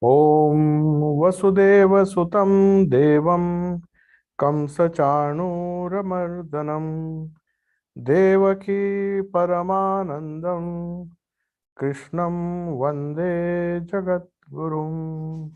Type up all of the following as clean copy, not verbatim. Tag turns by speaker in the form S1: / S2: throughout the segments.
S1: ॐ वसुदेवसुतं देवं कंसचाणूरमर्दनं देवकी परमानन्दं कृष्णं वन्दे जगद्गुरुम्.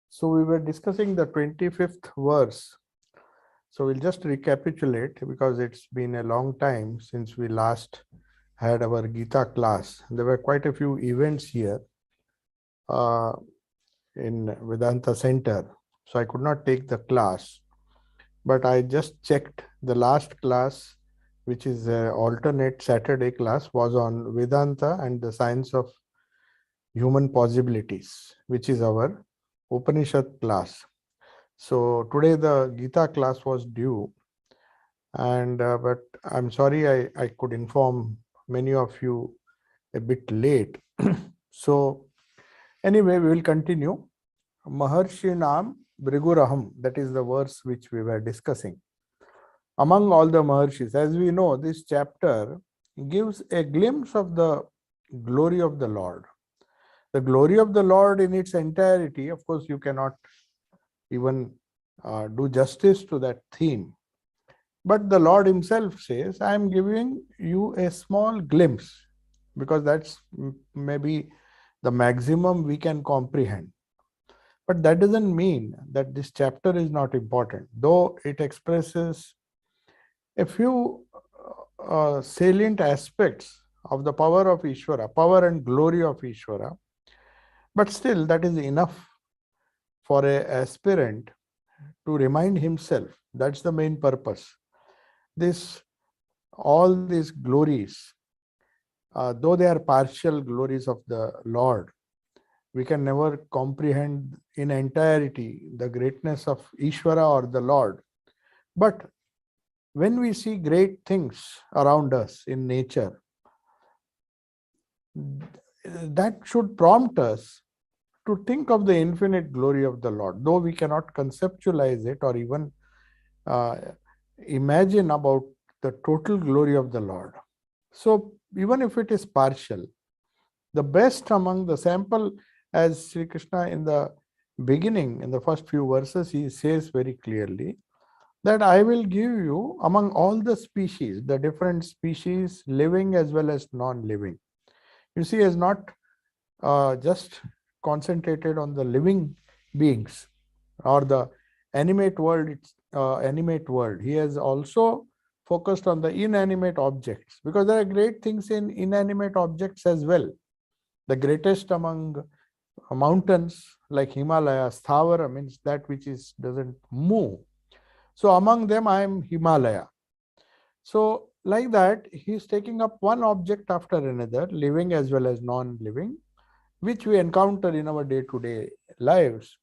S1: So we were discussing the 25th verse. So we'll just recapitulate because it's been a long time since we last had our Gita class. There were quite a few events here in Vedanta Center. So I could not take the class, but I just checked the last class, which is an alternate Saturday class, was on Vedanta and the science of human possibilities, which is our Upanishad class. So today the Gita class was due, and but I'm sorry I could inform many of you a bit late. So anyway, we will continue. Maharshinam Briguraham, that is the verse which we were discussing. Among all the Maharshis, as we know, this chapter gives a glimpse of the glory of the Lord. The glory of the Lord in its entirety, of course, you cannot even do justice to that theme. But the Lord himself says, I am giving you a small glimpse, because that's maybe the maximum we can comprehend. But that doesn't mean that this chapter is not important, though it expresses a few salient aspects of the power of Ishvara, power and glory of Ishvara. But still, that is enough for an aspirant to remind himself. That's the main purpose. All these glories, though they are partial glories of the Lord, we can never comprehend in entirety the greatness of Ishvara or the Lord. But when we see great things around us in nature, that should prompt us to think of the infinite glory of the Lord, though we cannot conceptualize it or even imagine about the total glory of the Lord. So even if it is partial, the best among the sample, as Sri Krishna in the beginning, in the first few verses, he says very clearly that I will give you among all the species, the different species, living as well as non-living. You see, he has not just concentrated on the living beings or the animate world. Animate world. He has also focused on the inanimate objects, because there are great things in inanimate objects as well. The greatest among mountains like Himalaya, Sthavara means that which doesn't move. So among them, I am Himalaya. So like that, he is taking up one object after another, living as well as non-living, which we encounter in our day-to-day lives,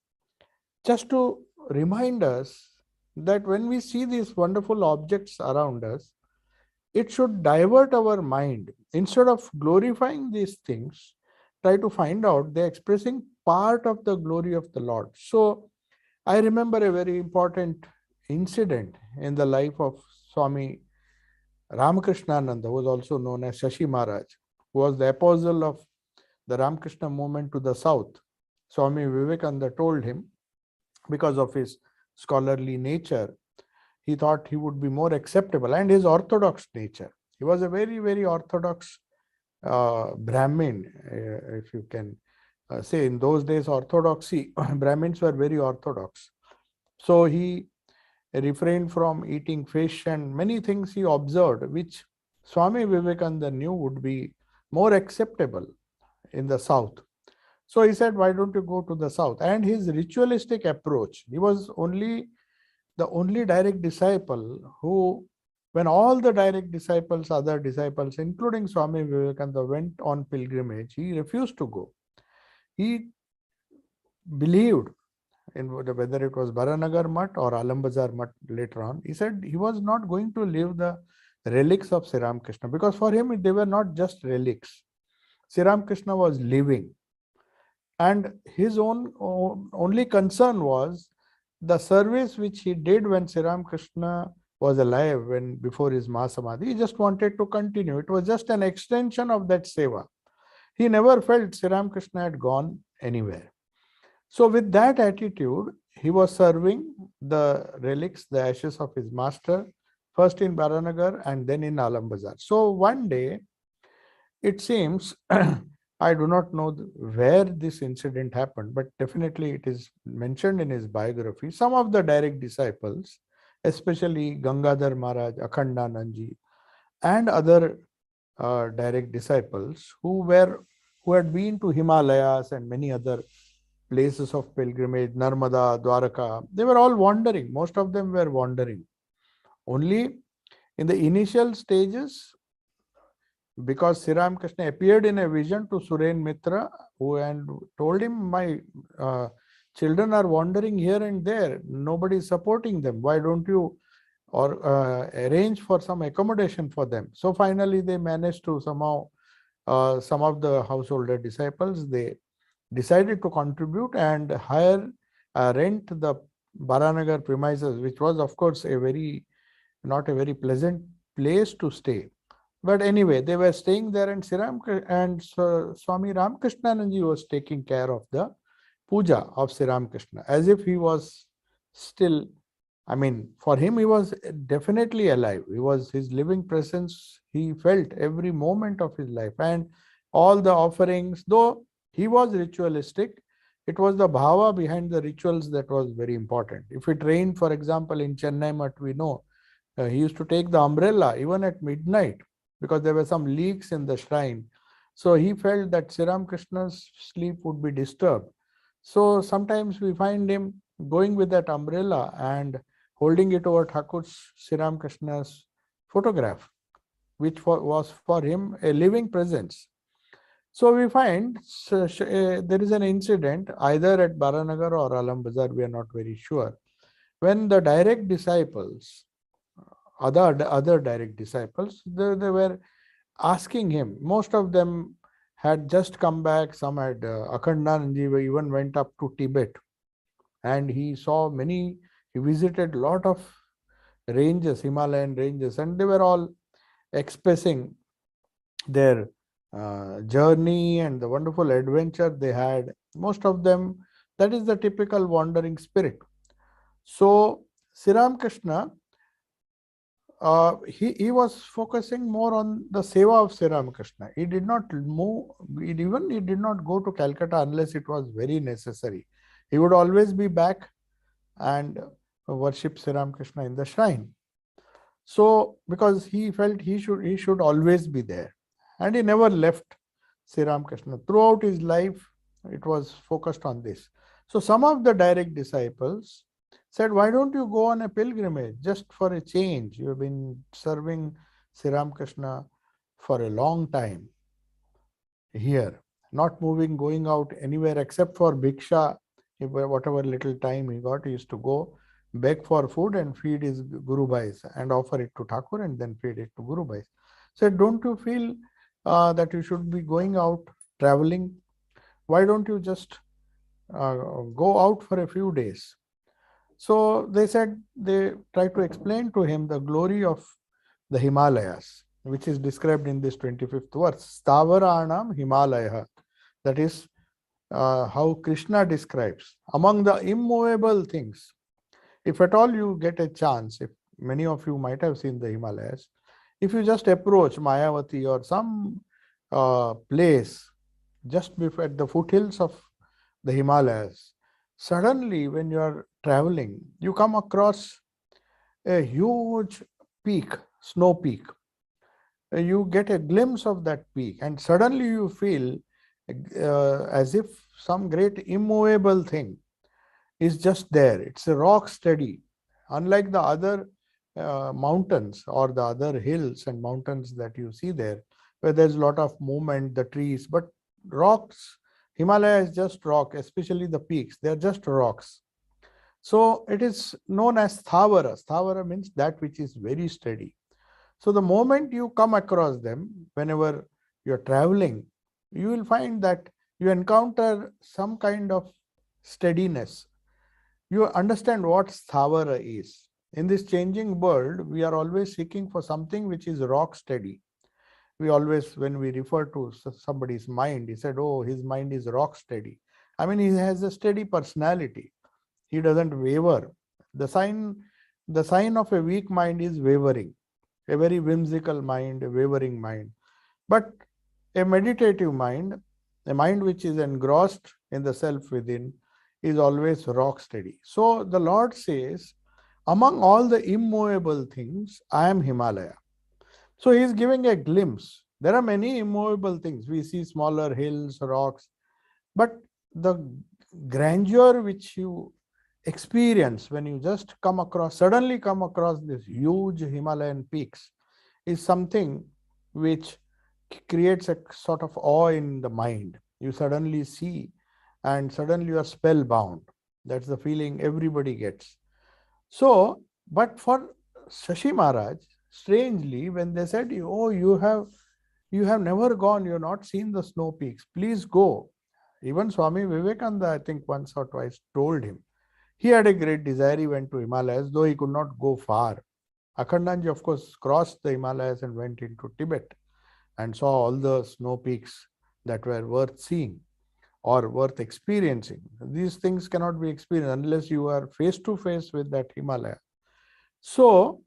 S1: just to remind us that when we see these wonderful objects around us, it should divert our mind. Instead of glorifying these things, try to find out they're expressing part of the glory of the Lord. So I remember a very important incident in the life of Swami Ramakrishnananda, who was also known as Shashi Maharaj, who was the apostle of the Ramakrishna movement to the south. Swami Vivekananda told him, because of his scholarly nature, he thought he would be more acceptable, and his orthodox nature. He was a very, very orthodox Brahmin, if you can say. In those days, orthodoxy, Brahmins were very orthodox. So he refrained from eating fish, and many things he observed, which Swami Vivekananda knew would be more acceptable in the south. So he said, why don't you go to the south? And his ritualistic approach, he was the only direct disciple who, when all the direct disciples, other disciples, including Swami Vivekananda, went on pilgrimage, he refused to go. He believed in whether it was Baranagar Mutt or Alambazar Mutt later on. He said he was not going to leave the relics of Sri Ramakrishna, because for him they were not just relics. Sri Ramakrishna was living. And his only concern was the service which he did when Sri Krishna was alive, when before his Mahasamadhi. He just wanted to continue. It was just an extension of that seva. He never felt Sri Krishna had gone anywhere. So with that attitude, he was serving the relics, the ashes of his master, first in Baranagar and then in Alam Bazar. So one day, it seems, I do not know where this incident happened, but definitely it is mentioned in his biography. Some of the direct disciples, especially Gangadhar Maharaj, Akhandanandji, and other direct disciples who had been to Himalayas and many other places of pilgrimage, Narmada, Dwaraka, they were all wandering. Most of them were wandering. Only in the initial stages, because Sri Krishna appeared in a vision to Suren Mitra, and told him, my children are wandering here and there. Nobody is supporting them. Why don't you arrange for some accommodation for them? So finally, they managed to somehow, some of the householder disciples, they decided to contribute and rent the Baranagar premises, which was, of course, not a very pleasant place to stay. But anyway, they were staying there, and Swami Ramakrishnananji was taking care of the puja of Sri Krishna, as if he was still, I mean, for him, he was definitely alive. He was his living presence. He felt every moment of his life, and all the offerings, though he was ritualistic, it was the bhava behind the rituals that was very important. If it rained, for example, in Chennai Mutt, we know, he used to take the umbrella even at midnight, because there were some leaks in the shrine. So he felt that Sri Krishna's sleep would be disturbed. So sometimes we find him going with that umbrella and holding it over Thakur's Sri Krishna's photograph, which was for him a living presence. So we find there is an incident either at Baranagar or Alam Bazar, we are not very sure, when the direct disciples, other direct disciples, they were asking him. Most of them had just come back. Some had, Akhandanandji even went up to Tibet, and he saw many, he visited a lot of ranges, Himalayan ranges, and they were all expressing their journey and the wonderful adventure they had. Most of them, that is the typical wandering spirit. So Sri Krishna, he was focusing more on the seva of Sri Krishna. He did not move, he did not go to Calcutta unless it was very necessary. He would always be back and worship Sri Krishna in the shrine. So because he felt he should always be there, and he never left Sri Krishna. Throughout his life, it was focused on this. So some of the direct disciples said, why don't you go on a pilgrimage just for a change? You have been serving Sri Krishna for a long time here, not moving, going out anywhere except for bhiksha. Whatever little time he got, he used to go beg for food and feed his Guru Bhais and offer it to Thakur and then feed it to Guru Bhais. So don't you feel that you should be going out, traveling? Why don't you just go out for a few days? So they said, they tried to explain to him the glory of the Himalayas, which is described in this 25th verse. Stavaranam Himalaya. That is how Krishna describes. Among the immovable things, if at all you get a chance, if many of you might have seen the Himalayas, if you just approach Mayavati or some place just before at the foothills of the Himalayas, suddenly when you are traveling, you come across a huge peak, snow peak. You get a glimpse of that peak, and suddenly you feel as if some great immovable thing is just there. It's a rock steady. Unlike the other mountains or the other hills and mountains that you see there, where there's a lot of movement, the trees, but rocks, Himalaya is just rock, especially the peaks, they're just rocks. So it is known as Sthavara. Sthavara means that which is very steady. So the moment you come across them, whenever you're traveling, you will find that you encounter some kind of steadiness. You understand what sthavara is. In this changing world, we are always seeking for something which is rock steady. We always, when we refer to somebody's mind, he said, oh, his mind is rock steady. I mean, he has a steady personality. He doesn't waver. The sign of a weak mind is wavering, a very whimsical mind, a wavering mind. But a meditative mind, a mind which is engrossed in the self within, is always rock steady. So the Lord says, among all the immovable things, I am Himalaya. So he is giving a glimpse. There are many immovable things. We see smaller hills, rocks, but the grandeur which you experience when you just suddenly come across these huge Himalayan peaks is something which creates a sort of awe in the mind. You suddenly see and suddenly you are spellbound. That's the feeling everybody gets. So, but for Shashi Maharaj, strangely, when they said, oh, you have never gone, you have not seen the snow peaks, please go. Even Swami Vivekananda, I think once or twice told him. He had a great desire, he went to Himalayas, though he could not go far. Akhandanji, of course, crossed the Himalayas and went into Tibet and saw all the snow peaks that were worth seeing or worth experiencing. These things cannot be experienced unless you are face to face with that Himalaya. So,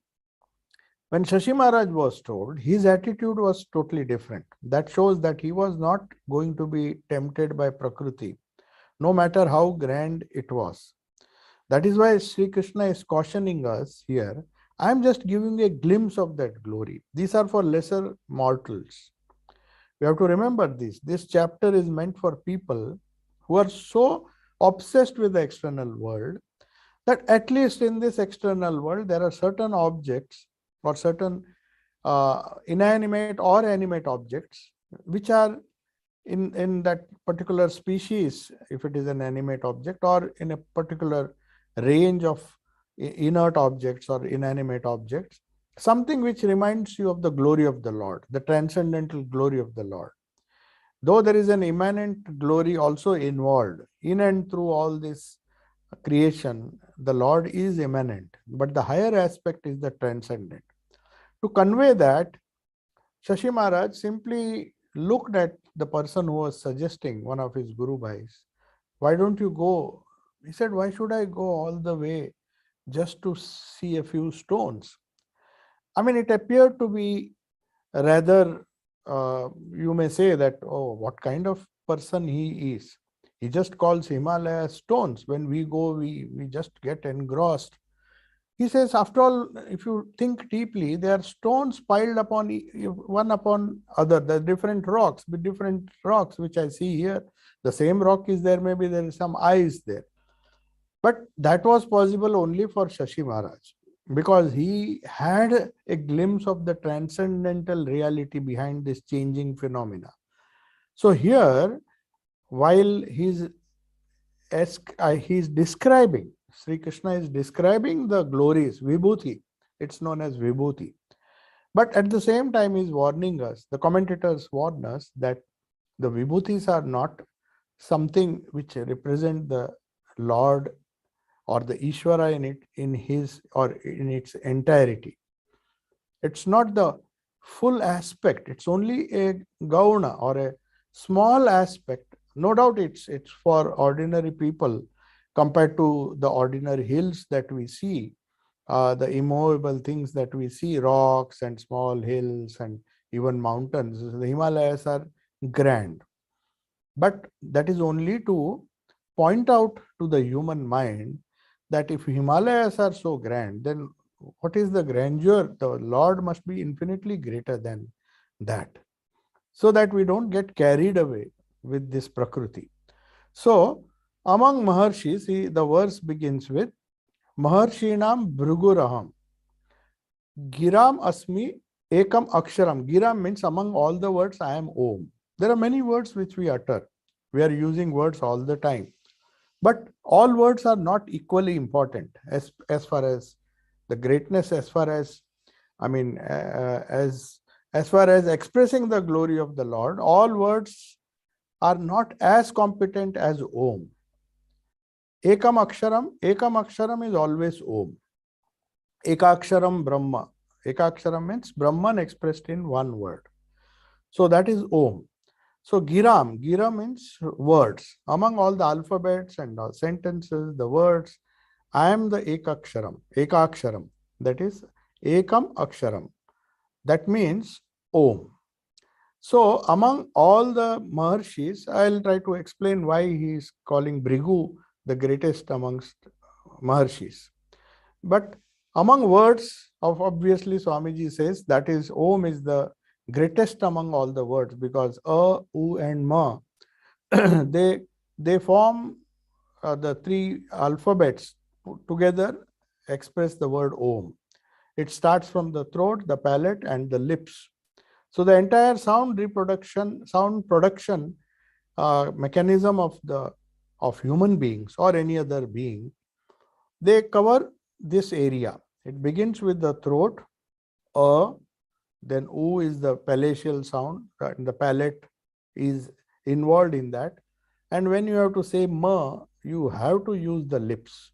S1: when Shashi Maharaj was told, his attitude was totally different. That shows that he was not going to be tempted by Prakriti, no matter how grand it was. That is why Sri Krishna is cautioning us here. I am just giving a glimpse of that glory. These are for lesser mortals. We have to remember this. This chapter is meant for people who are so obsessed with the external world that at least in this external world, there are certain objects or certain inanimate or animate objects which are in that particular species, if it is an animate object, or in a particular range of inert objects or inanimate objects, something which reminds you of the glory of the Lord, the transcendental glory of the Lord. Though there is an immanent glory also involved, in and through all this creation, the Lord is immanent, but the higher aspect is the transcendent. To convey that, Shashi Maharaj simply looked at the person who was suggesting, one of his Guru Bhais, why don't you go? He said, why should I go all the way just to see a few stones? I mean, it appeared to be rather, you may say that, oh, what kind of person he is. He just calls Himalaya stones. When we go, we just get engrossed. He says, after all, if you think deeply, there are stones piled upon one upon other. There are different rocks, which I see here. The same rock is there, maybe there is some ice there. But that was possible only for Shashi Maharaj, because he had a glimpse of the transcendental reality behind this changing phenomena. So here, while he's describing, Sri Krishna is describing the glories, Vibhuti. It's known as Vibhuti. But at the same time, he's warning us, the commentators warn us that the Vibhutis are not something which represent the Lord or the Ishvara in its entirety. It's not the full aspect. It's only a gauna or a small aspect. No doubt it's for ordinary people compared to the ordinary hills that we see, the immovable things that we see, rocks and small hills and even mountains. The Himalayas are grand. But that is only to point out to the human mind that if Himalayas are so grand, then what is the grandeur? The Lord must be infinitely greater than that, so that we don't get carried away with this Prakriti. So, among Maharshis, the verse begins with Maharshinam Bhruguraham. Giram Asmi Ekam Aksharam. Giram means among all the words, I am Om. There are many words which we utter. We are using words all the time. But all words are not equally important as far as the greatness, as far as expressing the glory of the Lord. All words are not as competent as Om. Ekam Aksharam is always Om. Ekaksharam Brahma. Ekaksharam means Brahman expressed in one word. So that is Om. So Gira means words. Among all the alphabets and sentences, the words, I am the Ekaksharam. That is Ekam Aksharam. That means Om. So among all the Maharshis, I'll try to explain why he is calling Bhrigu the greatest amongst Maharshis. But among words, of obviously Swamiji says that is Om is the greatest among all the words, because U and Ma, they form the three alphabets together express the word Om. It starts from the throat, the palate, and the lips. So the entire sound production mechanism of human beings or any other being, they cover this area. It begins with the throat, then U is the palatal sound, and the palate is involved in that. And when you have to say Ma, you have to use the lips.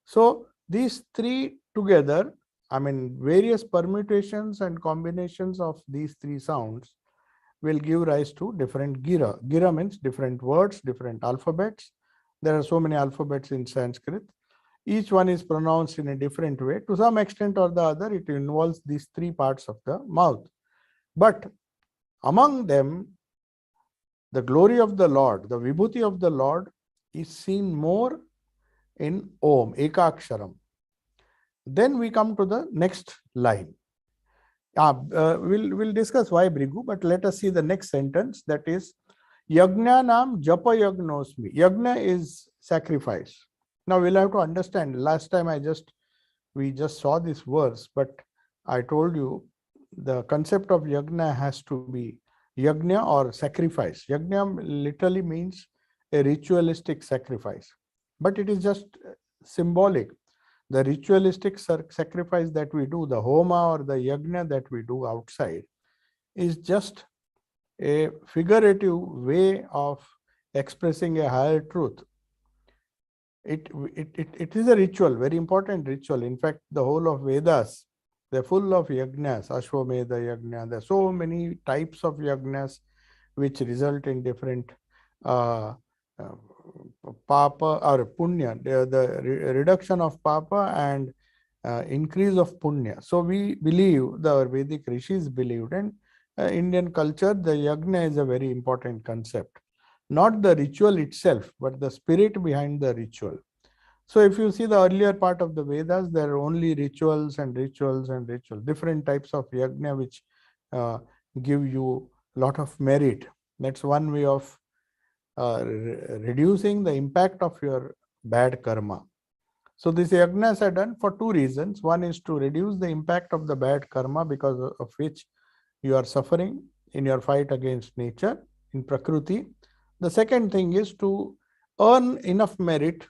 S1: So these three together, I mean, various permutations and combinations of these three sounds will give rise to different gira. Gira means different words, different alphabets. There are so many alphabets in Sanskrit. Each one is pronounced in a different way. To some extent or the other, it involves these three parts of the mouth. But among them, the glory of the Lord, the vibhuti of the Lord is seen more in Om, Ekaksharam. Then we come to the next line. We'll discuss why Bhrigu, but let us see the next sentence, that is Yagna nam japa yagnosmi. Yagna is sacrifice. Now we'll have to understand. Last time we just saw this verse, but I told you the concept of yagna has to be yagna or sacrifice. Yagna literally means a ritualistic sacrifice, but it is just symbolic. The ritualistic sacrifice that we do, the homa or the yagna that we do outside, is just a figurative way of expressing a higher truth. It is a ritual, very important ritual. In fact, the whole of Vedas, they're full of yagnas, Ashwamedha yagna. There are so many types of yagnas which result in different papa or punya, the reduction of papa and increase of punya. So we believe, the Vedic rishis believed, and Indian culture, the yagna is a very important concept. Not the ritual itself, but the spirit behind the ritual. So if you see the earlier part of the Vedas, there are only rituals and rituals and rituals, different types of yagna which give you a lot of merit. That's one way of reducing the impact of your bad karma. So these yagnas are done for two reasons. One is to reduce the impact of the bad karma because of which you are suffering in your fight against nature, in Prakriti. The second thing is to earn enough merit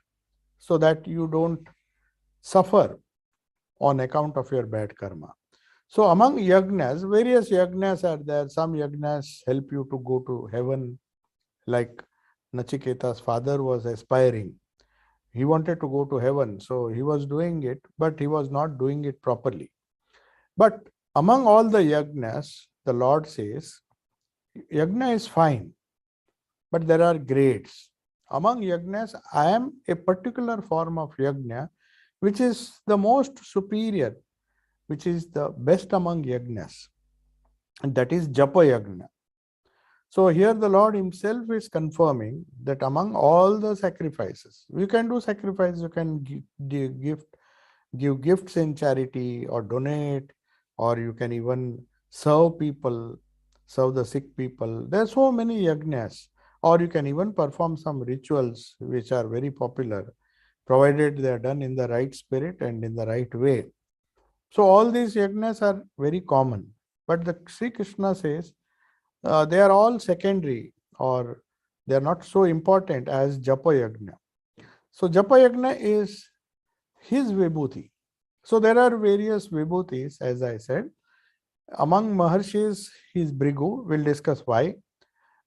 S1: so that you don't suffer on account of your bad karma. So among yagnas, various yagnas are there. Some yagnas help you to go to heaven, like Nachiketa's father was aspiring. He wanted to go to heaven, so he was doing it, but he was not doing it properly. But among all the yagnas, the Lord says, yagna is fine, but there are grades. Among yagnas, I am a particular form of yagna, which is the most superior, which is the best among yagnas, and that is japa yagna. So here the Lord himself is confirming that among all the sacrifices, you can do sacrifice, you can give gifts in charity or donate, or you can even serve people, serve the sick people. There are so many yagnas, or you can even perform some rituals which are very popular, provided they are done in the right spirit and in the right way. So all these yagnas are very common, but the Sri Krishna says, they are all secondary, or they are not so important as Japa Yagna. So Japa Yagna is his vibhuti. So there are various vibhutis, as I said. Among Maharshis, he is Bhrigu. We'll discuss why.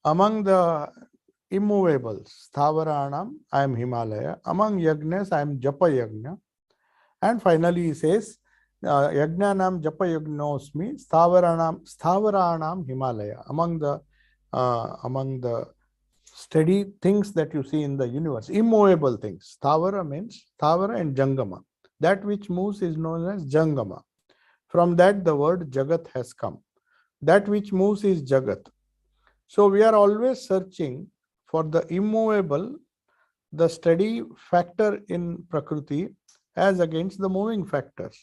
S1: Among the immovables, Stavaranam, I am Himalaya. Among Yagnas, I am Japa Yagna. And finally, he says, Yagnanam Japa Yagnosmi, Stavaranam Himalaya. Among the steady things that you see in the universe, immovable things. Sthavara means Sthavara and Jangama. That which moves is known as Jangama. From that, the word Jagat has come. That which moves is Jagat. So we are always searching for the immovable, the steady factor in Prakriti as against the moving factors.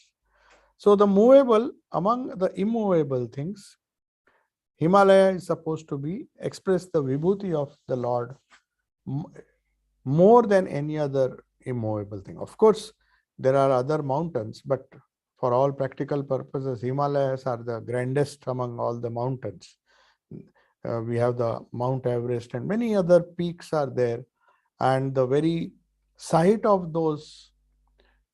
S1: So the movable, among the immovable things, Himalaya is supposed to be express the vibhuti of the Lord more than any other immovable thing. Of course, there are other mountains, but for all practical purposes, Himalayas are the grandest among all the mountains. We have the Mount Everest and many other peaks are there. And the very sight of those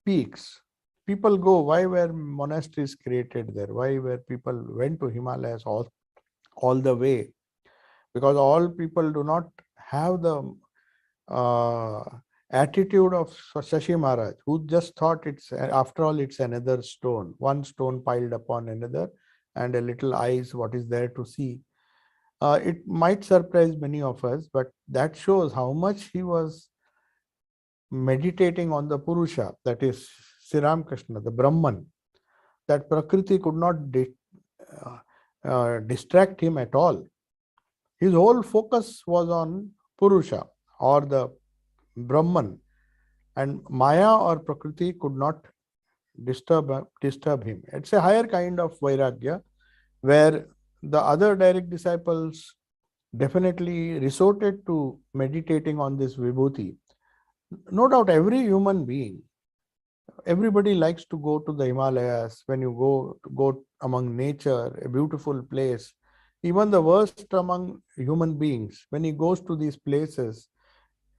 S1: peaks, people go. Why were monasteries created there? Why were people went to Himalayas all the way? Because all people do not have the attitude of Shashi Maharaj, who just thought it's, after all, it's another stone, one stone piled upon another, and a little eyes, what is there to see. It might surprise many of us, but that shows how much he was meditating on the Purusha, that is Sri Ramakrishna, the Brahman, that Prakriti could not distract him at all. His whole focus was on Purusha or the Brahman, and Maya or Prakriti could not disturb him. It's a higher kind of Vairagya, where the other direct disciples definitely resorted to meditating on this Vibhuti. No doubt every human being, everybody likes to go to the Himalayas. When you go among nature, a beautiful place, even the worst among human beings, when he goes to these places,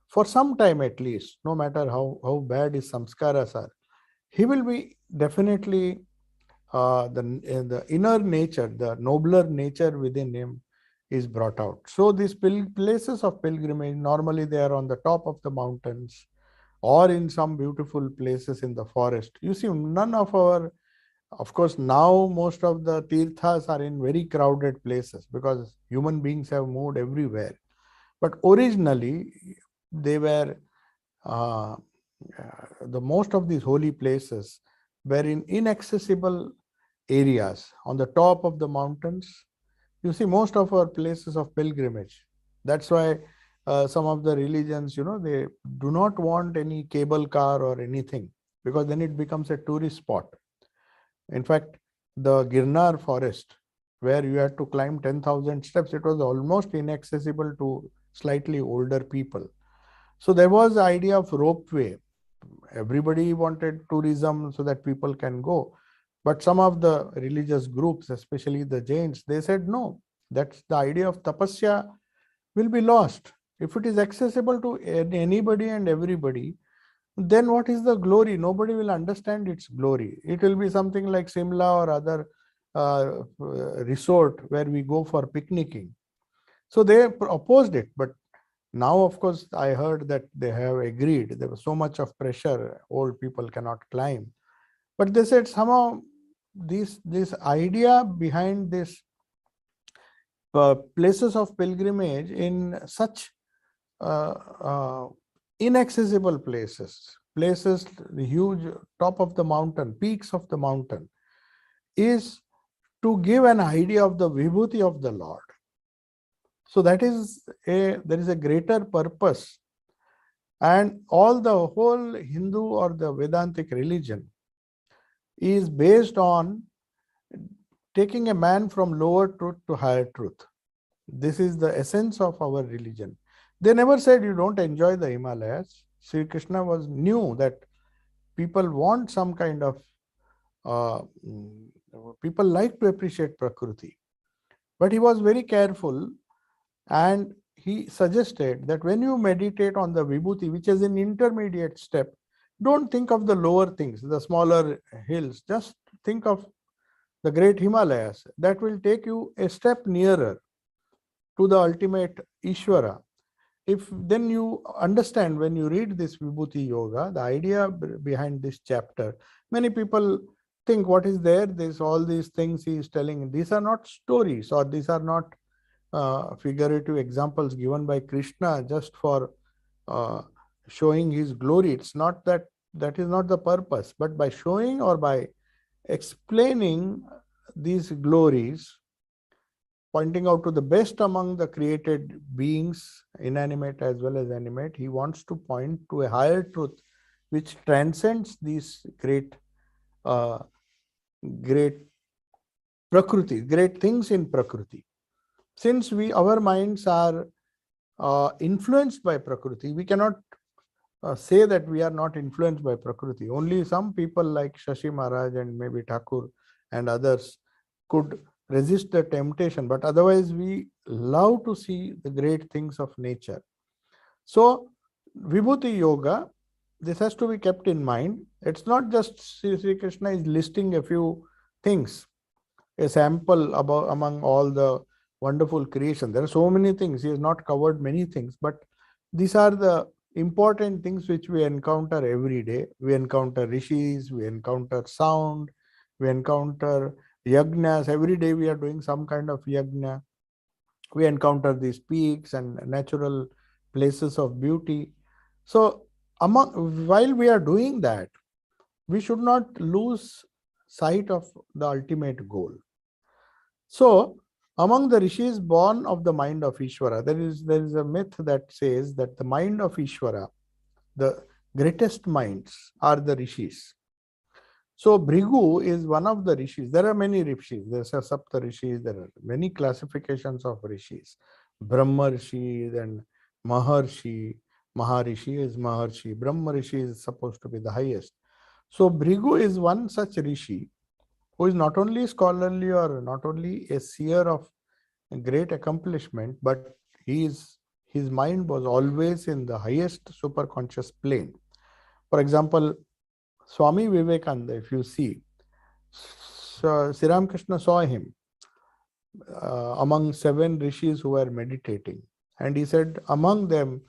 S1: for some time at least, no matter how bad his samskaras are, he will be definitely the inner nature, the nobler nature within him is brought out. So these places of pilgrimage, normally they are on the top of the mountains or in some beautiful places in the forest. You see, none of our, of course, now most of the tirthas are in very crowded places because human beings have moved everywhere. But originally, they were the most of these holy places were in inaccessible areas on the top of the mountains. You see, most of our places of pilgrimage. That's why some of the religions, they do not want any cable car or anything, because then it becomes a tourist spot. In fact, the Girnar forest, where you had to climb 10,000 steps, it was almost inaccessible to slightly older people. So there was the idea of ropeway. Everybody wanted tourism so that people can go. But some of the religious groups, especially the Jains, they said, no, that's the idea of tapasya will be lost. If it is accessible to anybody and everybody, then what is the glory? Nobody will understand its glory. It will be something like Simla or other resort where we go for picnicking. So they opposed it. But now, of course, I heard that they have agreed. There was so much of pressure, old people cannot climb. But they said somehow this idea behind this places of pilgrimage in such inaccessible places, the huge top of the mountain, peaks of the mountain, is to give an idea of the vibhuti of the Lord. So that is there is a greater purpose, and the whole Hindu or the Vedantic religion is based on taking a man from lower truth to higher truth. This is the essence of our religion. They never said you don't enjoy the Himalayas. Sri Krishna knew that people want some kind of people like to appreciate Prakriti, but he was very careful, and he suggested that when you meditate on the Vibhuti, which is an intermediate step, don't think of the lower things, the smaller hills. Just think of the great Himalayas. That will take you a step nearer. to the ultimate Ishvara. If then you understand, when you read this Vibhuti Yoga, the idea behind this chapter, many people think what is there, there's all these things he is telling. These are not stories, or these are not figurative examples given by Krishna just for showing his glory. It's not that, that is not the purpose, but by showing or by explaining these glories, pointing out to the best among the created beings, inanimate as well as animate, he wants to point to a higher truth which transcends these great great Prakriti, great things in Prakriti. Since our minds are influenced by Prakriti, we cannot say that we are not influenced by Prakriti. Only some people like Shashi Maharaj and maybe Thakur and others could resist the temptation, but otherwise we love to see the great things of nature. So Vibhuti Yoga, this has to be kept in mind. It's not just Sri Krishna is listing a few things, a sample about among all the wonderful creation. There are so many things. He has not covered many things, but these are the important things which we encounter every day. We encounter rishis, we encounter sound, we encounter yagnas. Every day we are doing some kind of yagna. We encounter these peaks and natural places of beauty. So while we are doing that, we should not lose sight of the ultimate goal. So, among the rishis born of the mind of Ishvara, there is a myth that says that the mind of Ishvara, the greatest minds, are the rishis. So, Bhrigu is one of the rishis. There are many rishis. There are Sapta rishis. There are many classifications of rishis. Brahma rishi, then Maharshi. Maharishi is Maharshi. Brahma rishi is supposed to be the highest. So, Bhrigu is one such rishi who is not only scholarly or not only a seer of great accomplishment, but his mind was always in the highest superconscious plane. For example, Swami Vivekananda, if you see, Sri Ramakrishna saw him among 7 rishis who were meditating, and he said among them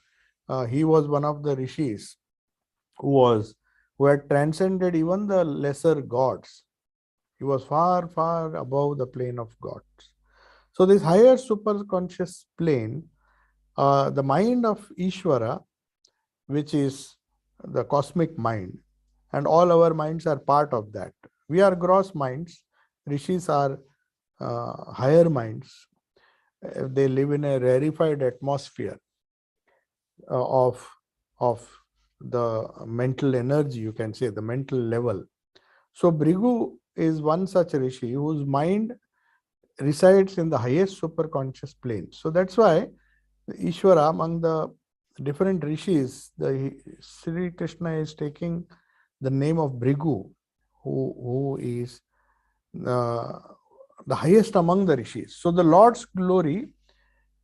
S1: he was one of the rishis who had transcended even the lesser gods. He was far, far above the plane of gods. So this higher superconscious plane, the mind of Ishvara, which is the cosmic mind, and all our minds are part of that. We are gross minds. Rishis are higher minds. They live in a rarefied atmosphere of the mental energy, you can say, the mental level. So Bhrigu is one such rishi whose mind resides in the highest superconscious plane. So that's why Ishvara, among the different rishis, Sri Krishna is taking the name of Bhrigu, who is the highest among the rishis. So the Lord's glory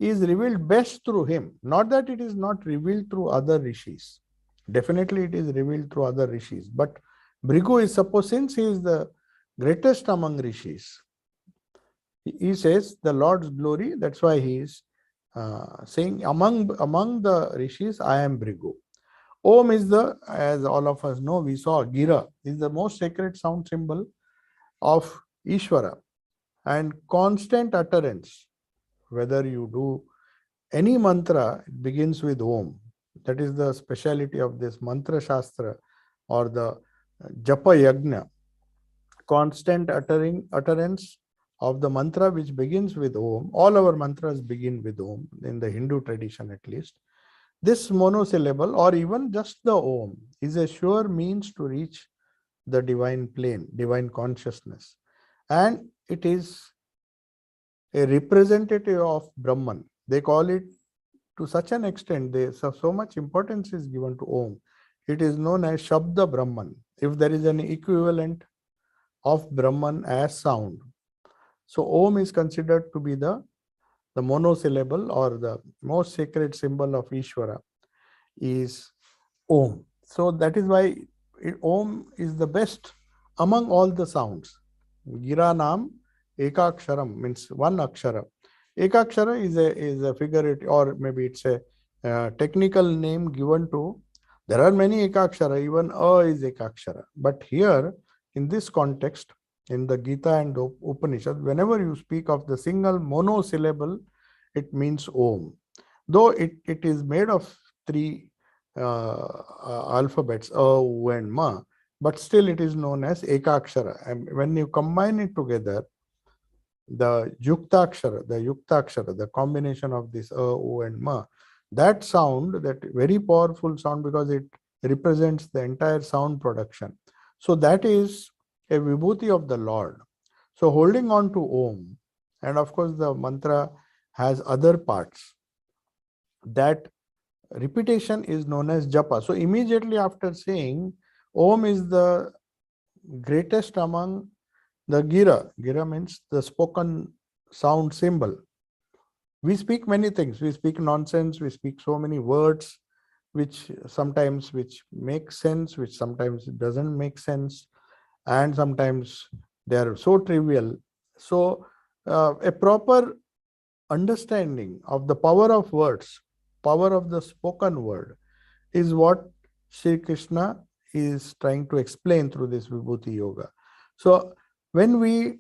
S1: is revealed best through him. Not that it is not revealed through other rishis. Definitely it is revealed through other rishis. But Bhrigu is supposed, since he is the greatest among rishis, he says the Lord's glory. That's why he is saying among the rishis, I am Bhrigu. Om is the, as all of us know, we saw Gira is the most sacred sound symbol of Ishvara, and constant utterance, whether you do any mantra, it begins with Om. That is the speciality of this mantra shastra or the japa yagna. Constant utterance of the mantra which begins with Om. All our mantras begin with Om, in the Hindu tradition at least. This monosyllable, or even just the Om, is a sure means to reach the divine plane, divine consciousness. And it is a representative of Brahman. They call it to such an extent, so much importance is given to Om. It is known as Shabda Brahman. If there is an equivalent of Brahman as sound, so Om is considered to be the monosyllable, or the most sacred symbol of Ishvara is Om. So that is why Om is the best among all the sounds. Gira Nam Ekaksharam means one akshara. Ekakshara is a figure, or maybe it's a technical name given to. There are many ekakshara, even a is ekakshara. But here, in this context, in the Gita and the Upanishad, whenever you speak of the single monosyllable, it means Om. Though it is made of three alphabets, A, U, and Ma, but still it is known as ekakshara. And when you combine it together, the yuktakshara, the combination of this a, o, and ma, that sound, that very powerful sound, because it represents the entire sound production. So that is a vibhuti of the Lord. So holding on to Om, and of course the mantra has other parts. That repetition is known as japa. So immediately after saying Om is the greatest among the gira means the spoken sound symbol. We speak many things. We speak nonsense. We speak so many words, which sometimes make sense, which sometimes doesn't make sense, and sometimes they are so trivial. So a proper understanding of the power of words, power of the spoken word, is what Sri Krishna is trying to explain through this Vibhuti Yoga. So when we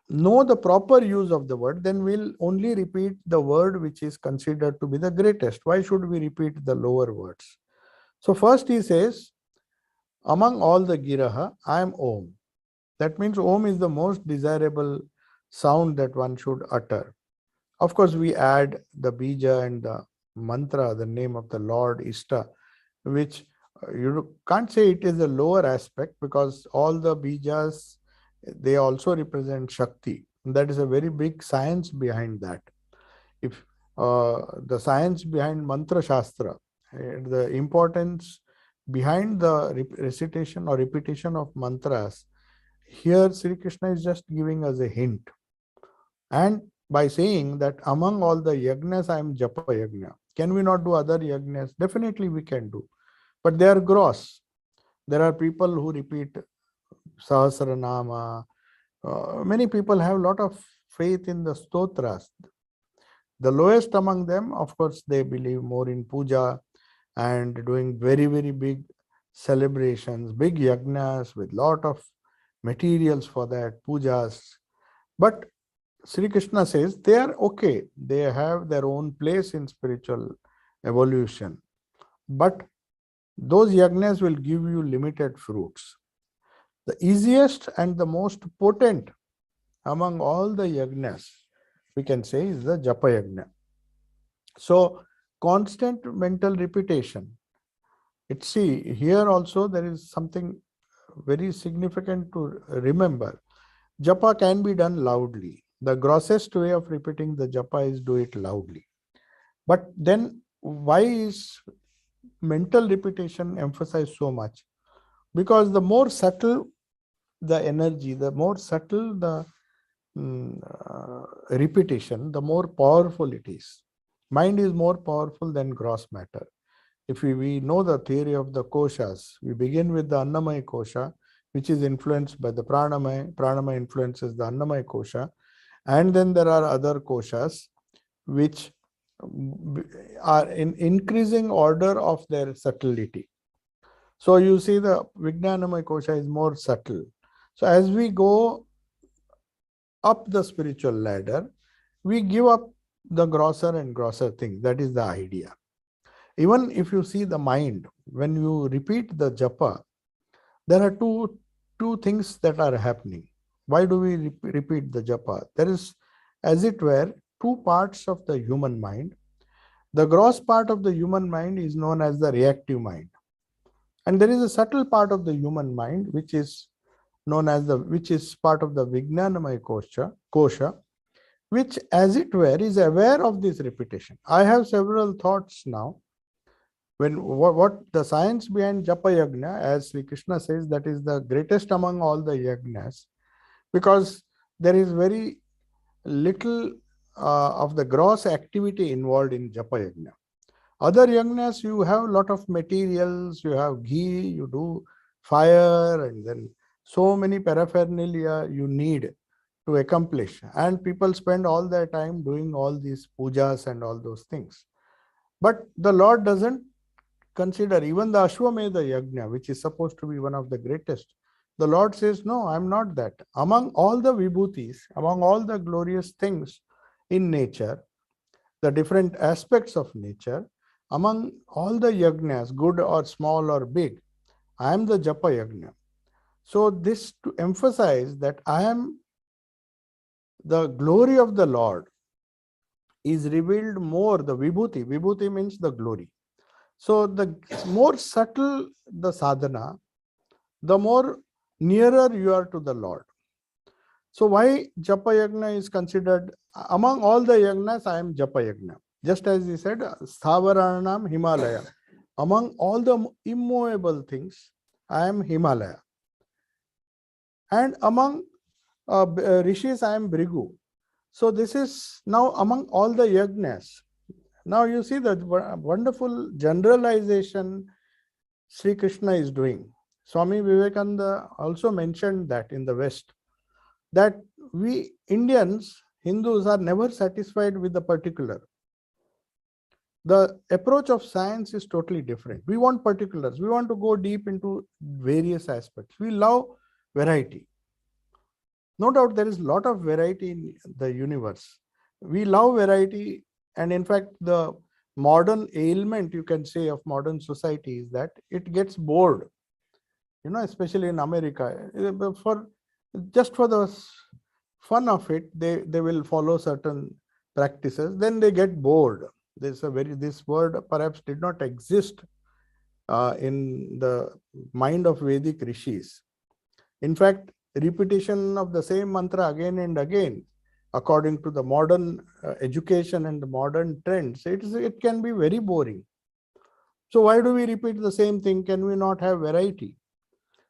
S1: know the proper use of the word, then we'll only repeat the word which is considered to be the greatest. Why should we repeat the lower words? So first he says, among all the Giraha, I am Om. That means Om is the most desirable sound that one should utter. Of course, we add the bija and the mantra, the name of the Lord, Ishta, which you can't say it is a lower aspect, because all the bijas, they also represent Shakti. That is a very big science behind that. If the science behind mantra shastra, the importance behind the recitation or repetition of mantras, here Sri Krishna is just giving us a hint. And by saying that among all the yagnas, I am japa yagna. Can we not do other yagnas? Definitely we can do. But they are gross. There are people who repeat Sahasranama. Many people have a lot of faith in the stotras. The lowest among them, of course, they believe more in puja and doing very, very big celebrations, big yagnas with lot of materials for that, pujas. But Sri Krishna says they are okay. They have their own place in spiritual evolution. But those yagnas will give you limited fruits. The easiest and the most potent among all the yagnas, we can say, is the japa yagna. So constant mental repetition. See, here also there is something very significant to remember. Japa can be done loudly. The grossest way of repeating the japa is do it loudly. But then why is mental repetition emphasized so much? Because the more subtle the energy, the more subtle the repetition, the more powerful it is. Mind is more powerful than gross matter. If we know the theory of the koshas, we begin with the Annamaya kosha, which is influenced by the pranamaya. Pranamaya influences the Annamaya kosha. And then there are other koshas which are in increasing order of their subtlety. So you see the Vijnanamaya kosha is more subtle. So as we go up the spiritual ladder, we give up the grosser and grosser thing. That is the idea. Even if you see the mind, when you repeat the japa, there are two things that are happening. Why do we repeat the japa? There is, as it were, two parts of the human mind. The gross part of the human mind is known as the reactive mind. And there is a subtle part of the human mind, which is known as which is part of the Vijnanamaya kosha, which, as it were, is aware of this repetition. I have several thoughts now. What the science behind japa yagna, as Sri Krishna says, that is the greatest among all the yagnas, because there is very little of the gross activity involved in japa yagna. Other yagnas, you have a lot of materials, you have ghee, you do fire, and then so many paraphernalia you need to accomplish. And people spend all their time doing all these pujas and all those things. But the Lord doesn't consider even the Ashwamedha Yajna, which is supposed to be one of the greatest. The Lord says, no, I'm not that. Among all the vibhutis, among all the glorious things in nature, the different aspects of nature, among all the yajnas, good or small or big, I am the Japa Yajna. So this to emphasize that I am the glory of the Lord is revealed more, the vibhuti. Vibhuti means the glory. So the more subtle the sadhana, the more nearer you are to the Lord. So why Japa Yajna is considered, among all the yajnas, I am Japa Yajna. Just as he said, Sthavaranam Himalaya. Among all the immovable things, I am Himalaya. And among rishis, I am Brigu. So this is now among all the yajnas. Now you see the wonderful generalization Sri Krishna is doing. Swami Vivekananda also mentioned that in the West, that we Indians, Hindus, are never satisfied with the particular. The approach of science is totally different. We want particulars. We want to go deep into various aspects. We love variety. No doubt there is a lot of variety in the universe. We love variety, and in fact, the modern ailment, you can say, of modern society is that it gets bored. You know, especially in America, for the fun of it, they will follow certain practices. Then they get bored. This word perhaps did not exist in the mind of Vedic rishis. In fact, repetition of the same mantra again and again, according to the modern education and the modern trends, it can be very boring. So why do we repeat the same thing? Can we not have variety?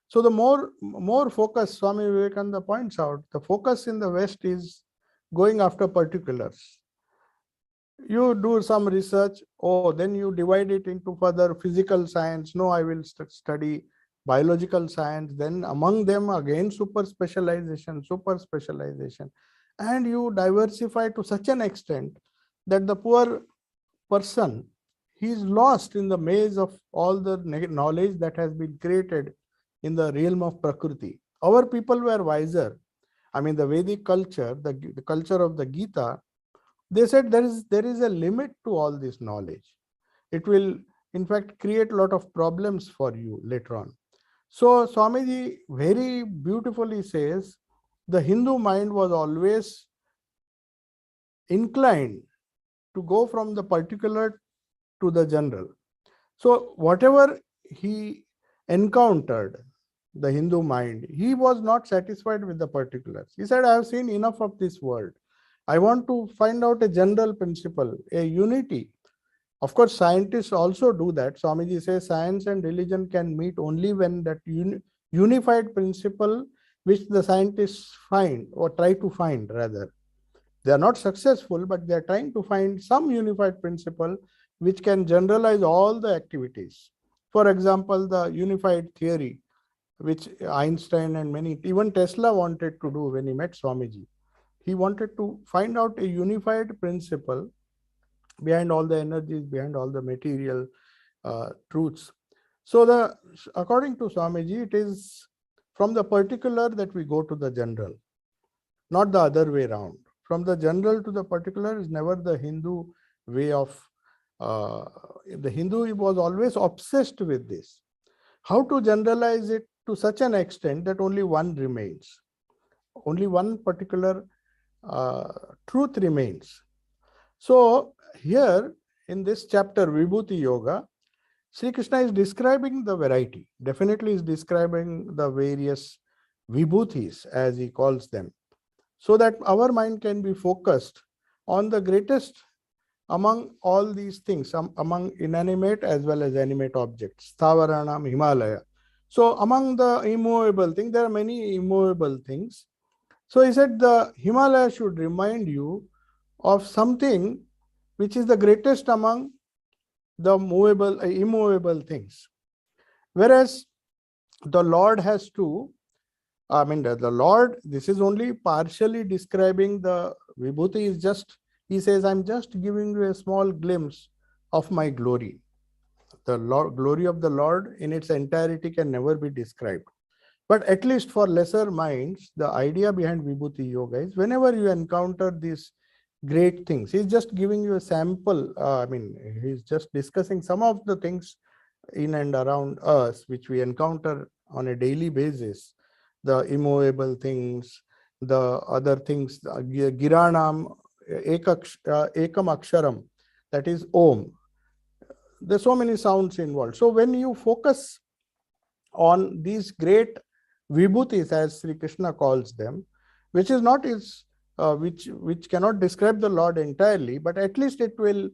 S1: So the more focus, Swami Vivekananda points out, the focus in the West is going after particulars. You do some research, then you divide it into further physical science. No, I will study biological science. Then among them again super specialization, and you diversify to such an extent that the poor person, he is lost in the maze of all the knowledge that has been created in the realm of Prakriti. Our people were wiser. I mean, the Vedic culture, the culture of the Gita, they said there is a limit to all this knowledge. It will, in fact, create a lot of problems for you later on. So Swamiji very beautifully says, the Hindu mind was always inclined to go from the particular to the general. So whatever he encountered, the Hindu mind, he was not satisfied with the particulars. He said, I have seen enough of this world. I want to find out a general principle, a unity. Of course, scientists also do that. Swamiji says science and religion can meet only when that unified principle which the scientists find, or try to find rather. They are not successful, but they are trying to find some unified principle which can generalize all the activities. For example, the unified theory, which Einstein and even Tesla wanted to do when he met Swamiji. He wanted to find out a unified principle behind all the energies, behind all the material truths. So according to Swamiji, it is from the particular that we go to the general, not the other way around. From the general to the particular is never the Hindu way of, the Hindu was always obsessed with this. How to generalize it to such an extent that only one remains. Only one particular truth remains. So here in this chapter, Vibhuti Yoga, Sri Krishna is describing the variety. Definitely is describing the various vibhutis, as he calls them, so that our mind can be focused on the greatest among all these things, among inanimate as well as animate objects, Sthavaranam Himalaya. So among the immovable things, there are many immovable things. So he said the Himalaya should remind you of something which is the greatest among the immovable things. Whereas the Lord has to I mean, the Lord, this is only partially describing the Vibhuti is just, he says, I'm just giving you a small glimpse of my glory. The glory of the Lord in its entirety can never be described. But at least for lesser minds, the idea behind Vibhuti Yoga is whenever you encounter these great things, he's just giving you a sample. He's just discussing some of the things in and around us which we encounter on a daily basis, the immovable things, the other things, giranam ekam aksharam, that is om. There's so many sounds involved. So when you focus on these great vibhutis, as Sri Krishna calls them, which is not his which cannot describe the Lord entirely, but at least it will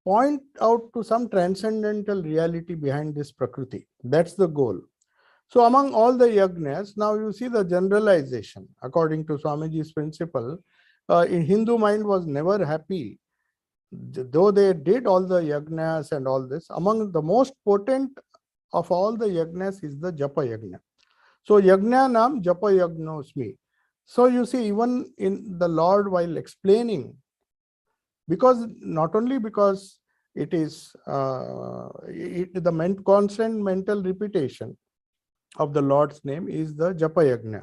S1: point out to some transcendental reality behind this prakriti. That's the goal. So among all the yagnas, now you see the generalization according to Swamiji's principle. In Hindu mind was never happy, though they did all the yagnas and all this. Among the most potent of all the yagnas is the japa yagna. So yagna nam japa yagnosmi. So you see, even in the Lord, while explaining, because not only because it is the constant mental repetition of the Lord's name is the japa yagna.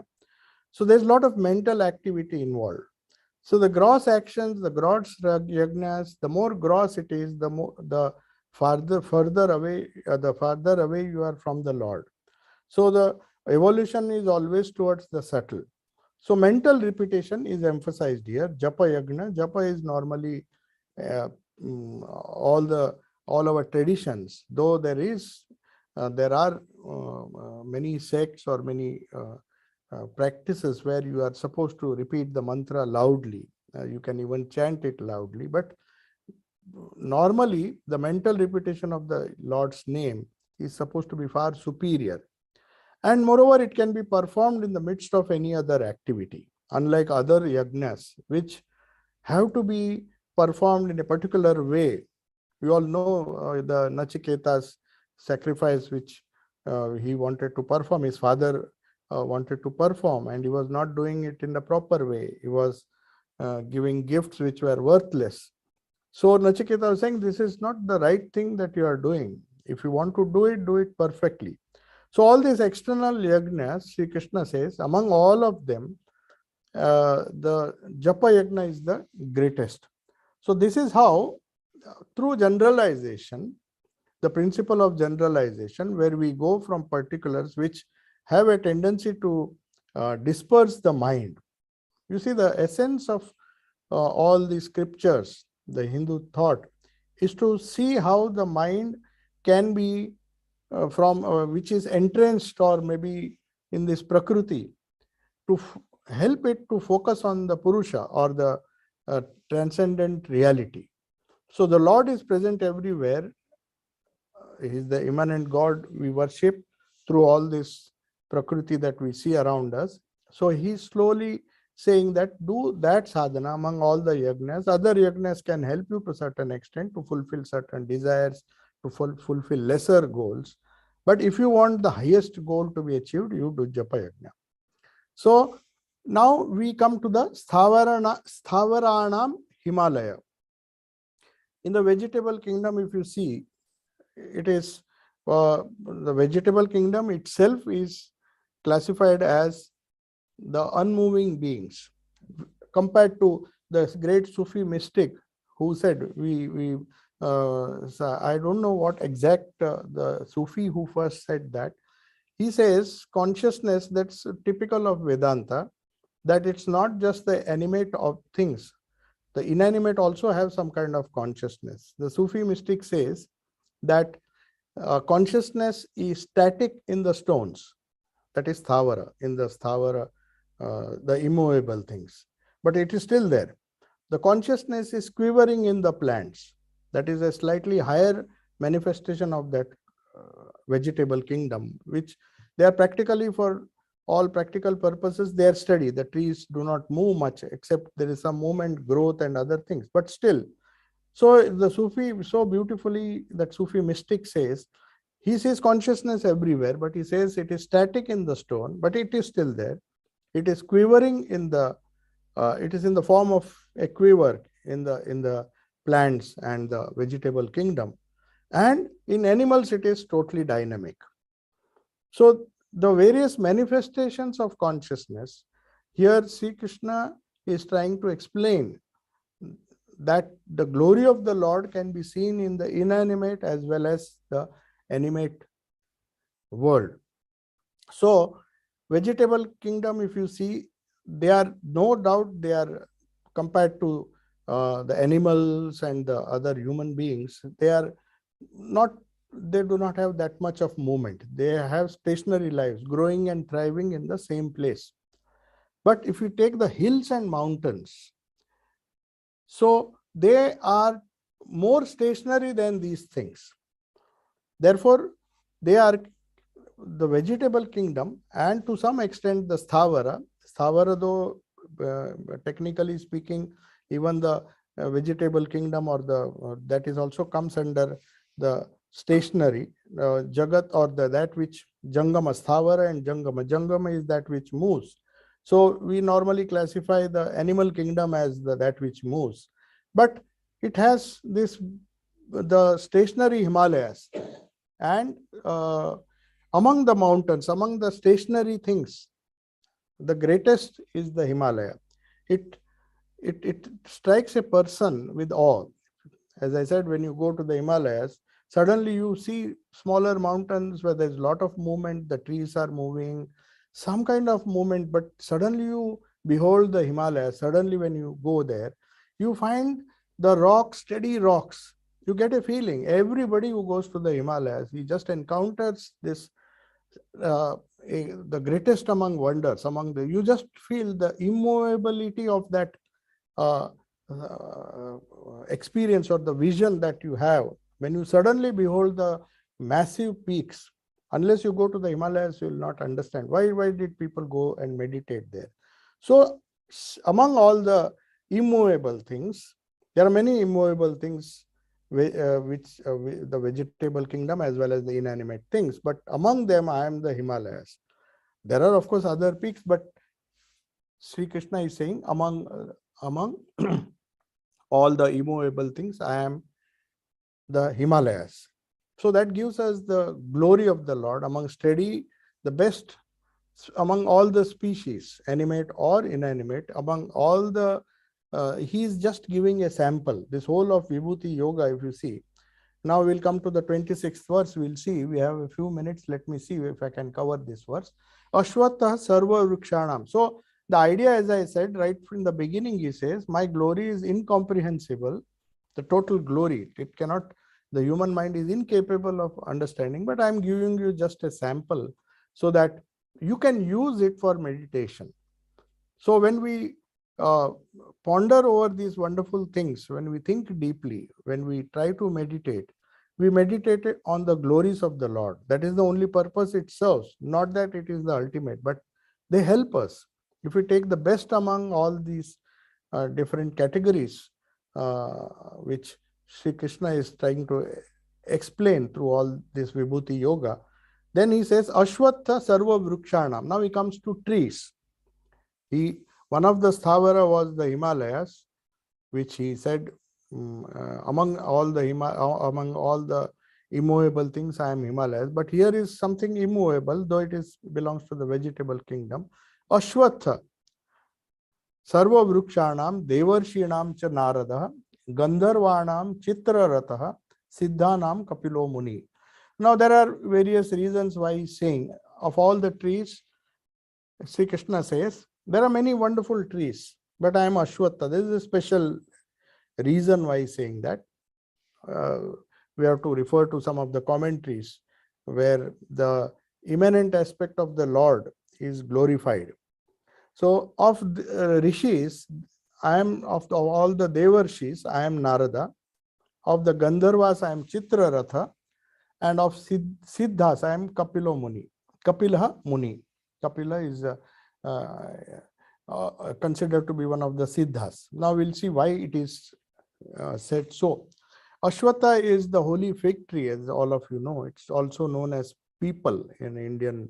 S1: So there's a lot of mental activity involved. So the gross actions, the gross yagnas, the more gross it is, the farther away you are from the Lord. So the evolution is always towards the subtle. So mental repetition is emphasized here. Japa yagna. Japa is normally all our traditions. Though there are many sects or many practices where you are supposed to repeat the mantra loudly. You can even chant it loudly. But normally, the mental repetition of the Lord's name is supposed to be far superior. And moreover, it can be performed in the midst of any other activity, unlike other yagnas, which have to be performed in a particular way. We all know the Nachiketa's sacrifice, which he wanted to perform. His father wanted to perform, and he was not doing it in the proper way. He was giving gifts which were worthless. So Nachiketa was saying, this is not the right thing that you are doing. If you want to do it perfectly. So all these external yagnas, Sri Krishna says, among all of them, the japa yagna is the greatest. So this is how, through generalization, the principle of generalization, where we go from particulars which have a tendency to disperse the mind. You see, the essence of all the scriptures, the Hindu thought, is to see how the mind can be which is entrenched or maybe in this prakriti, to help it to focus on the Purusha or the transcendent reality. So the Lord is present everywhere. He is the immanent God we worship through all this prakriti that we see around us. So he's slowly saying that do that sadhana among all the yagnas. Other yagnas can help you to a certain extent to fulfill certain desires, to fulfill lesser goals. But if you want the highest goal to be achieved, you do japa yagna. So now we come to the Stavaranam Himalaya. In the vegetable kingdom, if you see, it is the vegetable kingdom itself is classified as the unmoving beings, compared to the great Sufi mystic who said, I don't know what exact the Sufi who first said that. He says consciousness, that's typical of Vedanta, that it's not just the animate of things. The inanimate also have some kind of consciousness. The Sufi mystic says that consciousness is static in the stones, that is sthavara, in the sthavara, the immovable things, but it is still there. The consciousness is quivering in the plants, that is a slightly higher manifestation of that vegetable kingdom, which they are practically, for all practical purposes, they are steady. The trees do not move much, except there is some movement, growth and other things, but still. So the Sufi, so beautifully, that Sufi mystic says, He sees consciousness everywhere, but he says it is static in the stone, but it is still there. It is quivering in the, it is in the form of a quiver in the plants and the vegetable kingdom. And in animals, it is totally dynamic. So the various manifestations of consciousness, here Sri Krishna is trying to explain that the glory of the Lord can be seen in the inanimate as well as the animate world. So vegetable kingdom, if you see, they are no doubt, they are compared to the animals and the other human beings, they are not, they do not have that much of movement. They have stationary lives, growing and thriving in the same place. But if you take the hills and mountains, so they are more stationary than these things. Therefore, they are the vegetable kingdom, and to some extent the sthavara though technically speaking, even the vegetable kingdom or the that is also comes under the stationary jagat, or that which jangama, sthavara and jangama is that which moves. So we normally classify the animal kingdom as that which moves, but it has this, the stationary Himalayas, and among the mountains, among the stationary things, the greatest is the Himalaya. It strikes a person with awe. As I said, when you go to the Himalayas, suddenly you see smaller mountains where there's a lot of movement, the trees are moving, some kind of movement, but suddenly you behold the Himalayas. Suddenly when you go there, you find the rocks, steady rocks. You get a feeling. Everybody who goes to the Himalayas, he just encounters this, the greatest among wonders, among the, you just feel the immovability of that experience or the vision that you have when you suddenly behold the massive peaks. Unless you go to the Himalayas, you will not understand why did people go and meditate there. So among all the immovable things, there are many immovable things which the vegetable kingdom as well as the inanimate things, but among them I am the Himalayas. There are of course other peaks, but Sri Krishna is saying among all the immovable things, I am the Himalayas. So that gives us the glory of the Lord among steady, the best among all the species, animate or inanimate, among all the, he is just giving a sample. This whole of Vibhuti Yoga, if you see. Now we'll come to the 26th verse. We'll see. We have a few minutes. Let me see if I can cover this verse. Ashwatha sarva vrikshanam. So the idea, as I said right from the beginning, he says, my glory is incomprehensible. The total glory, it cannot, the human mind is incapable of understanding, but I'm giving you just a sample so that you can use it for meditation. So when we ponder over these wonderful things, when we think deeply, when we try to meditate, we meditate on the glories of the Lord. That is the only purpose it serves, not that it is the ultimate, but they help us. If we take the best among all these different categories, which Sri Krishna is trying to explain through all this Vibhuti Yoga, then he says, Ashwatha sarva vrikshanam. Now he comes to trees. One of the sthavara was the Himalayas, which he said, among all the immovable things, I am Himalayas. But here is something immovable, though it belongs to the vegetable kingdom. Ashwatha sarva vrikshanam devarshinam cha narada gandharvanam chitraratah siddhanam kapilo muni. Now there are various reasons why he's saying of all the trees, Sri Krishna says, there are many wonderful trees, but I am Ashwatha. This is a special reason why he's saying that. We have to refer to some of the commentaries where the immanent aspect of the Lord is glorified. So of the rishis, I am of all the devarshis, I am Narada. Of the Gandharvas, I am Chitraratha. And of Siddhas, I am Kapilo Muni. Kapila Muni. Kapila is considered to be one of the Siddhas. Now we'll see why it is said so. Ashwatha is the holy fig tree, as all of you know. It's also known as people in Indian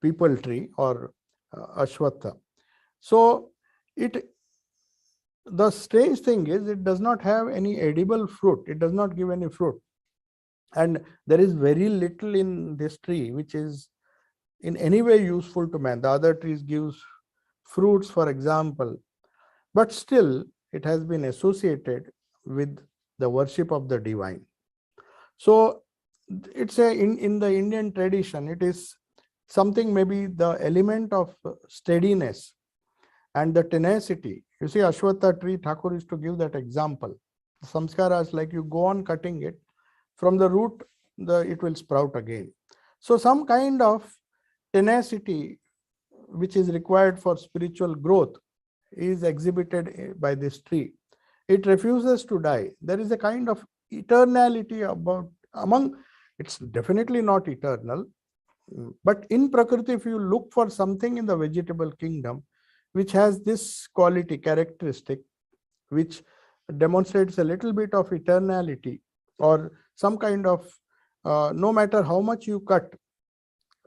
S1: people tree, or Ashwatha. So it the strange thing is it does not have any edible fruit. It does not give any fruit. And there is very little in this tree which is in any way useful to man. The other trees gives fruits, for example, but still it has been associated with the worship of the divine. So it's in the Indian tradition, it is something, maybe the element of steadiness and the tenacity. You see, Ashwatha tree, Thakur is to give that example. The samskaras, like you go on cutting it, from the root, it will sprout again. So some kind of tenacity which is required for spiritual growth is exhibited by this tree. It refuses to die. There is a kind of eternality among, it's definitely not eternal, but in Prakriti, if you look for something in the vegetable kingdom which has this quality, characteristic, which demonstrates a little bit of eternality, or some kind of, no matter how much you cut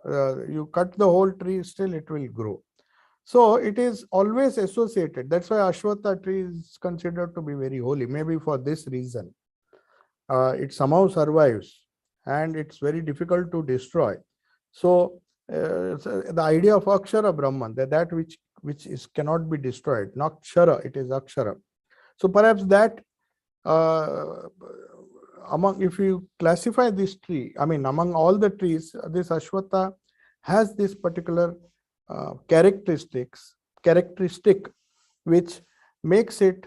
S1: the whole tree, still it will grow. So it is always associated. That's why Ashwatha tree is considered to be very holy. Maybe for this reason, it somehow survives, and it's very difficult to destroy. So the idea of Akshara Brahman, that which is cannot be destroyed, not Kshara, it is Akshara. So perhaps that if you classify this tree, I mean, among all the trees, this Ashwatha has this particular characteristic which makes it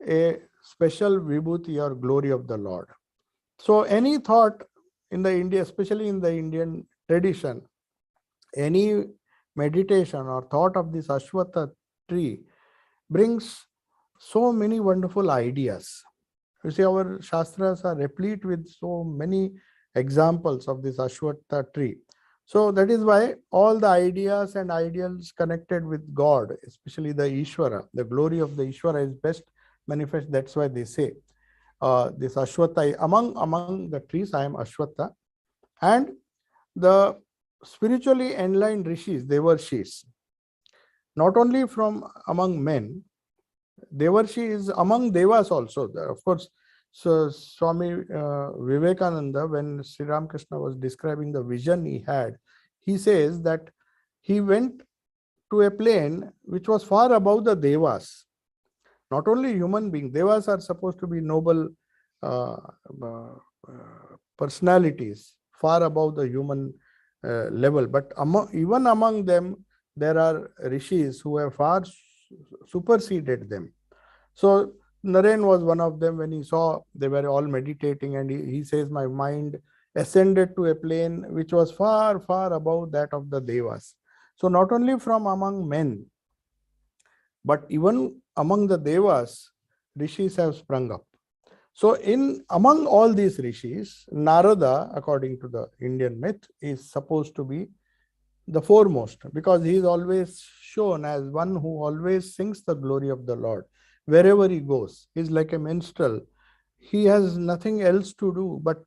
S1: a special vibhuti or glory of the Lord. So any thought in the India, especially in the Indian tradition, any meditation or thought of this Ashwatha tree brings so many wonderful ideas. You see, our Shastras are replete with so many examples of this Ashwatha tree. So that is why all the ideas and ideals connected with God, especially the Ishvara, the glory of the Ishvara is best manifest. That's why they say this Ashwatha, among the trees, I am Ashwatha. And the spiritually enlightened rishis, Devarshis, not only from among men, Devarshi is among devas also. Of course, so Swami Vivekananda, when Sri Ramakrishna was describing the vision he had, he says that he went to a plane which was far above the devas. Not only human beings, devas are supposed to be noble personalities, far above the human level. But even among them, there are rishis who have far superseded them. So Naren was one of them. When he saw they were all meditating, and he says, my mind ascended to a plane which was far, far above that of the devas. So not only from among men, but even among the devas, rishis have sprung up. So among all these rishis, Narada, according to the Indian myth, is supposed to be the foremost, because he is always shown as one who always sings the glory of the Lord wherever he goes. He is like a minstrel. He has nothing else to do but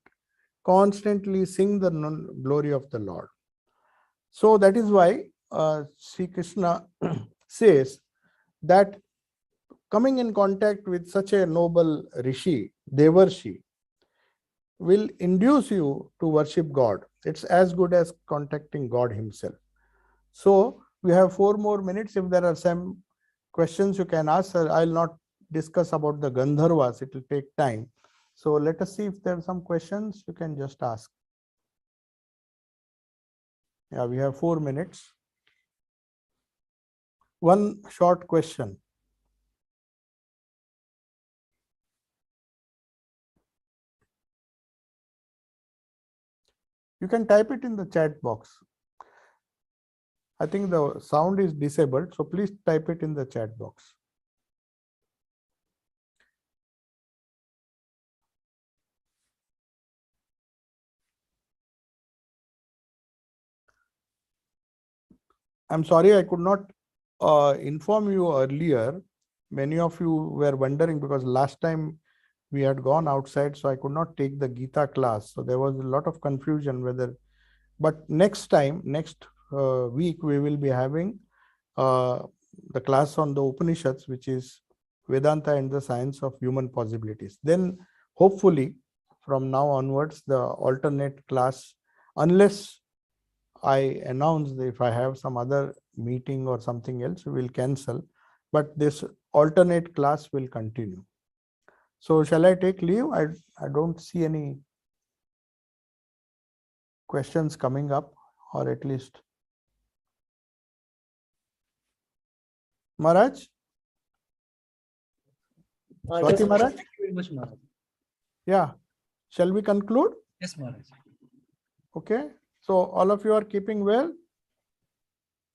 S1: constantly sing the glory of the Lord. So that is why Sri Krishna says that coming in contact with such a noble rishi, Devarshi, will induce you to worship God. It's as good as contacting God himself. So we have 4 more minutes. If there are some questions you can ask, I'll not discuss about the Gandharvas. It will take time. So let us see if there are some questions you can just ask. Yeah, we have 4 minutes. One short question. You can type it in the chat box. I think the sound is disabled, so please type it in the chat box. I'm sorry I could not inform you earlier. Many of you were wondering, because last time we had gone outside, so I could not take the Gita class. So there was a lot of confusion whether, but next time, next week, we will be having the class on the Upanishads, which is Vedanta and the Science of Human Possibilities. Then hopefully from now onwards, the alternate class, unless I announce that if I have some other meeting or something else, we will cancel, but this alternate class will continue. So shall I take leave? I don't see any questions coming up, or at least Maharaj? Swati Maharaj?
S2: Thank you very much, Maharaj.
S1: Yeah. Shall we conclude?
S2: Yes, Maharaj.
S1: Okay. So all of you are keeping well?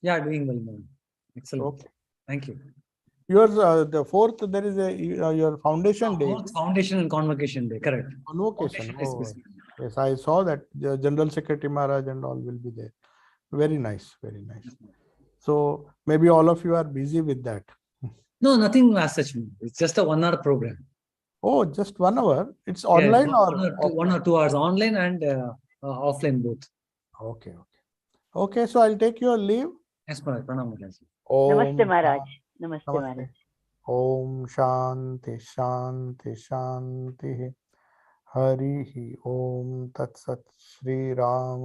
S2: Yeah, doing well, Maharaj. Excellent.
S1: Okay.
S2: Thank you.
S1: Yours, the fourth, there is a your foundation day.
S2: Fourth foundation and convocation day, correct.
S1: Convocation.
S2: Foundation is
S1: Oh,
S2: basically.
S1: yes, I saw that the General Secretary Maharaj and all will be there. Very nice, very nice. So maybe all of you are busy with that.
S2: No, nothing as such. It's just a 1 hour program.
S1: Oh, just 1 hour. It's
S2: Yeah,
S1: online or
S2: 1 or 2 hours online and offline both.
S1: okay, okay. Okay, so I'll take your leave.
S2: Yes, Maharaj. Pranam, Maharaj.
S3: Namaste Maharaj. Namaste
S1: Namaste.
S3: Maharaj.
S1: Om Shanti Shanti Shanti. Harihi Om Tat Sat Shri Ram